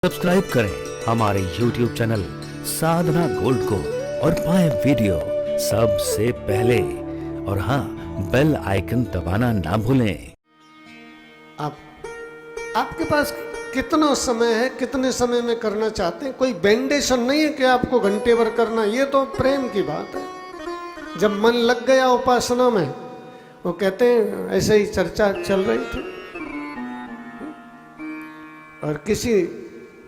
Subscribe करें हमारे YouTube channel साधना gold को और पाएं वीडियो सबसे पहले। और हाँ, बेल आइकन दबाना ना भूलें। आपके पास कितना समय है, कितने समय में करना चाहते हैं? कोई बैंडेशन नहीं है कि आपको घंटे भर करना। ये तो प्रेम की बात है। जब मन लग गया उपासना में, वो कहते हैं ऐसे ही चर्चा चल रही थी और किसी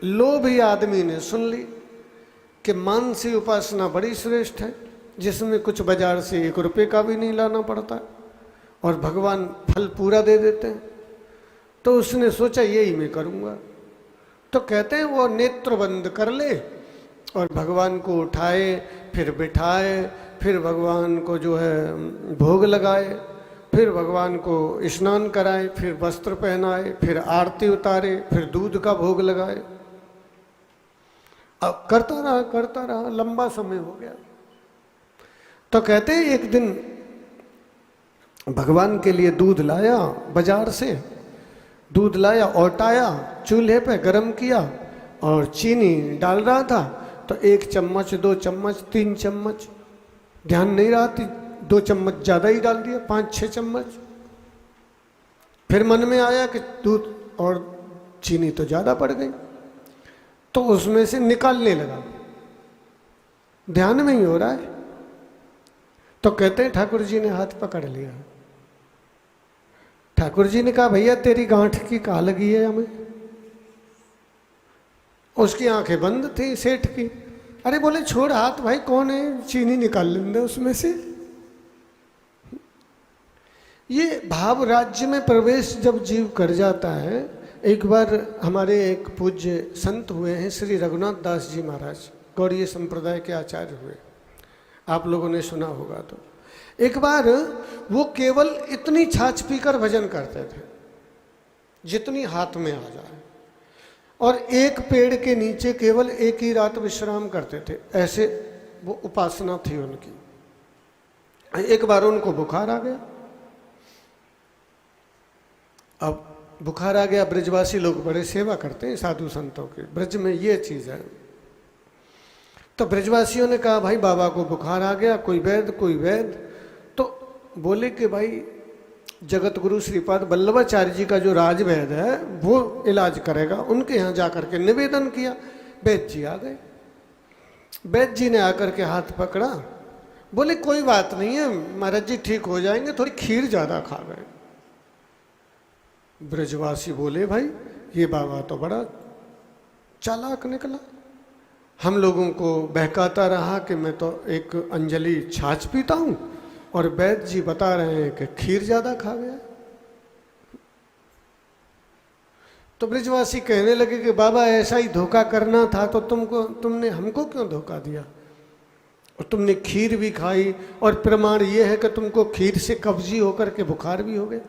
लोभी आदमी ने सुन ली कि मानसी उपासना बड़ी श्रेष्ठ है, जिसमें कुछ बाजार से 1 रुपये का भी नहीं लाना पड़ता और भगवान फल पूरा दे देते हैं। तो उसने सोचा यही मैं करूँगा। तो कहते हैं वो नेत्र बंद कर ले और भगवान को उठाए, फिर बिठाए, फिर भगवान को जो है भोग लगाए, फिर भगवान को स्नान कराए, फिर वस्त्र पहनाए, फिर आरती उतारे, फिर दूध का भोग लगाए। अब करता रहा, लंबा समय हो गया। तो कहते हैं एक दिन भगवान के लिए दूध लाया, बाजार से दूध लाया, औटाया, चूल्हे पे गरम किया और चीनी डाल रहा था। तो 1 चम्मच, 2 चम्मच, 3 चम्मच, ध्यान नहीं रहा थी, 2 चम्मच ज़्यादा ही डाल दिया, 5-6 चम्मच। फिर मन में आया कि दूध और चीनी तो ज़्यादा पड़ गई, तो उसमें से निकालने लगा, ध्यान में ही हो रहा है। तो कहते हैं ठाकुर जी ने हाथ पकड़ लिया। ठाकुर जी ने कहा भैया तेरी गांठ की कहाँ लगी है हमें? उसकी आंखें बंद थी सेठ की। अरे बोले छोड़ हाथ भाई, कौन है, चीनी निकाल लेंगे उसमें से। ये भाव राज्य में प्रवेश जब जीव कर जाता है। एक बार हमारे एक पूज्य संत हुए हैं, श्री रघुनाथ दास जी महाराज, गौड़ीय संप्रदाय के आचार्य हुए, आप लोगों ने सुना होगा। तो एक बार वो केवल इतनी छाछ पीकर भजन करते थे जितनी हाथ में आ जाए, और एक पेड़ के नीचे केवल एक ही रात विश्राम करते थे। ऐसे वो उपासना थी उनकी। एक बार उनको बुखार आ गया। अब बुखार आ गया, ब्रजवासी लोग बड़े सेवा करते हैं साधु संतों की, ब्रज में ये चीज़ है। तो ब्रजवासियों ने कहा भाई बाबा को बुखार आ गया, कोई वैद। तो बोले कि भाई जगत गुरु श्रीपाद वल्लभाचार्य जी का जो राजवैद है वो इलाज करेगा। उनके यहाँ जाकर के निवेदन किया। वैद्य जी आ गए। वैद्य जी ने आकर के हाथ पकड़ा, बोले कोई बात नहीं है महाराज जी, ठीक हो जाएंगे, थोड़ी खीर ज़्यादा खा गए। ब्रजवासी बोले भाई ये बाबा तो बड़ा चालाक निकला, हम लोगों को बहकाता रहा कि मैं तो एक अंजलि छाछ पीता हूँ और वैद्य जी बता रहे हैं कि खीर ज़्यादा खा गया। तो ब्रजवासी कहने लगे कि बाबा ऐसा ही धोखा करना था तो तुमने हमको क्यों धोखा दिया, और तुमने खीर भी खाई, और प्रमाण ये है कि तुमको खीर से कब्जी होकर के बुखार भी हो गया।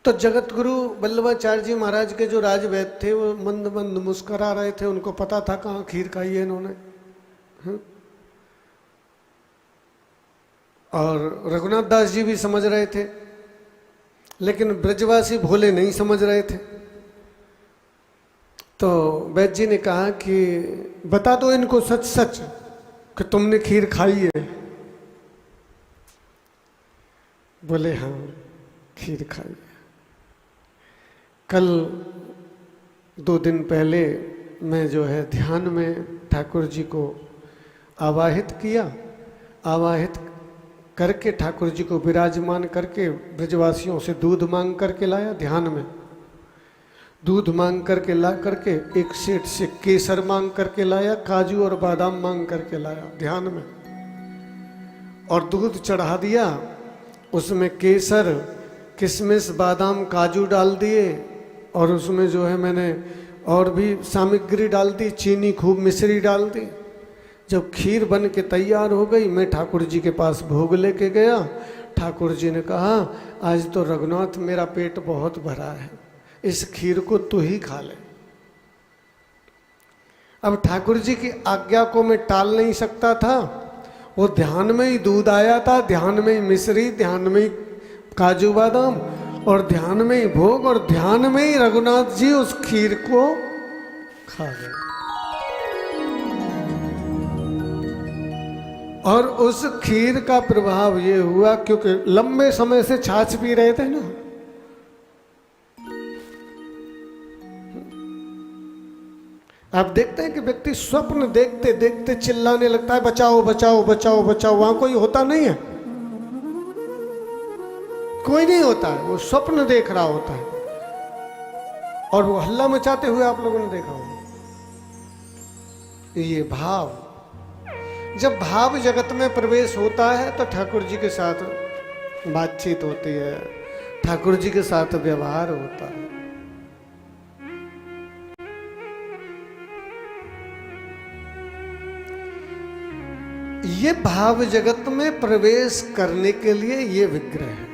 तो जगत गुरु वल्लभाचार्य जी महाराज के जो राजवैद्य थे वो मंद मंद मुस्करा रहे थे। उनको पता था कहाँ खीर खाई है इन्होंने। और रघुनाथ दास जी भी समझ रहे थे, लेकिन ब्रजवासी भोले नहीं समझ रहे थे। तो वैद्य जी ने कहा कि बता दो इनको सच सच कि तुमने खीर खाई है। बोले हाँ खीर खाई है। कल 2 दिन पहले मैं जो है ध्यान में ठाकुर जी को आवाहित किया। आवाहित करके ठाकुर जी को विराजमान करके ब्रजवासियों से दूध मांग करके लाया। ध्यान में दूध मांग करके ला करके एक सेठ से केसर मांग करके लाया, काजू और बादाम मांग करके लाया ध्यान में, और दूध चढ़ा दिया। उसमें केसर, किशमिश, बादाम, काजू डाल दिए, और उसमें जो है मैंने और भी सामग्री डाल दी, चीनी खूब मिश्री डाल दी। जब खीर बन के तैयार हो गई, मैं ठाकुर जी के पास भोग लेके गया। ठाकुर जी ने कहा आज तो रघुनाथ मेरा पेट बहुत भरा है, इस खीर को तू ही खा ले। अब ठाकुर जी की आज्ञा को मैं टाल नहीं सकता था। वो ध्यान में ही दूध आया था, ध्यान में ही मिश्री, ध्यान में ही काजू बादाम और ध्यान में ही भोग, और ध्यान में ही रघुनाथ जी उस खीर को खा गए। और उस खीर का प्रभाव ये हुआ, क्योंकि लंबे समय से छाछ पी रहे थे ना, आप देखते हैं कि व्यक्ति स्वप्न देखते देखते चिल्लाने लगता है, बचाओ बचाओ बचाओ बचाओ। वहां कोई होता नहीं है, कोई नहीं होता है, वो स्वप्न देख रहा होता है और वो हल्ला मचाते हुए आप लोगों ने देखा होगा। ये भाव, जब भाव जगत में प्रवेश होता है तो ठाकुर जी के साथ बातचीत होती है, ठाकुर जी के साथ व्यवहार होता है। ये भाव जगत में प्रवेश करने के लिए ये विग्रह है।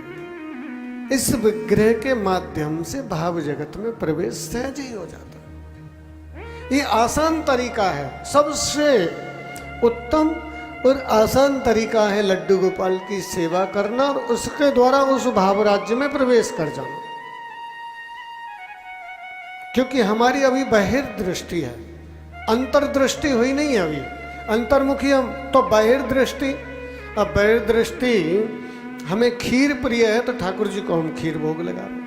इस विग्रह के माध्यम से भाव जगत में प्रवेश सहज ही हो जाता है। ये आसान तरीका है, सबसे उत्तम और आसान तरीका है लड्डू गोपाल की सेवा करना और उसके द्वारा उस भाव राज्य में प्रवेश कर जाना। क्योंकि हमारी अभी बहिर्दृष्टि है, अंतर्दृष्टि हुई नहीं है अभी। अंतर्मुखी हम तो बहिर्दृष्टि, अब बहिर्दृष्टि हमें खीर प्रिय है तो ठाकुर जी को हम खीर भोग लगा रहे,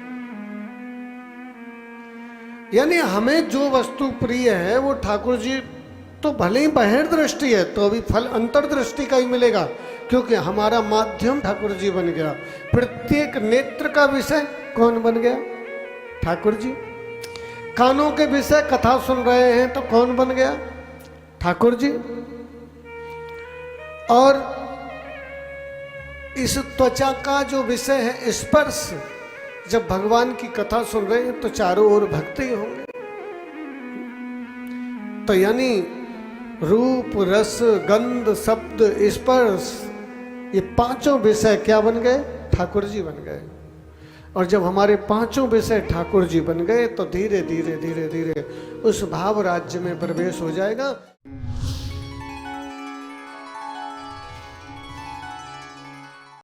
यानी हमें जो वस्तु प्रिय है वो ठाकुर जी तो भले ही बहिर्दृष्टि है तो अभी फल अंतर्दृष्टि का ही मिलेगा, क्योंकि हमारा माध्यम ठाकुर जी बन गया। प्रत्येक नेत्र का विषय कौन बन गया? ठाकुर जी। कानों के विषय कथा सुन रहे हैं तो कौन बन गया? ठाकुर जी। और इस त्वचा का जो विषय है स्पर्श, जब भगवान की कथा सुन रहे हैं तो चारों ओर भक्त ही होंगे। तो यानी रूप, रस, गंध, शब्द, स्पर्श, ये पांचों विषय क्या बन गए? ठाकुर जी बन गए। और जब हमारे पांचों विषय ठाकुर जी बन गए तो धीरे धीरे धीरे धीरे उस भाव राज्य में प्रवेश हो जाएगा।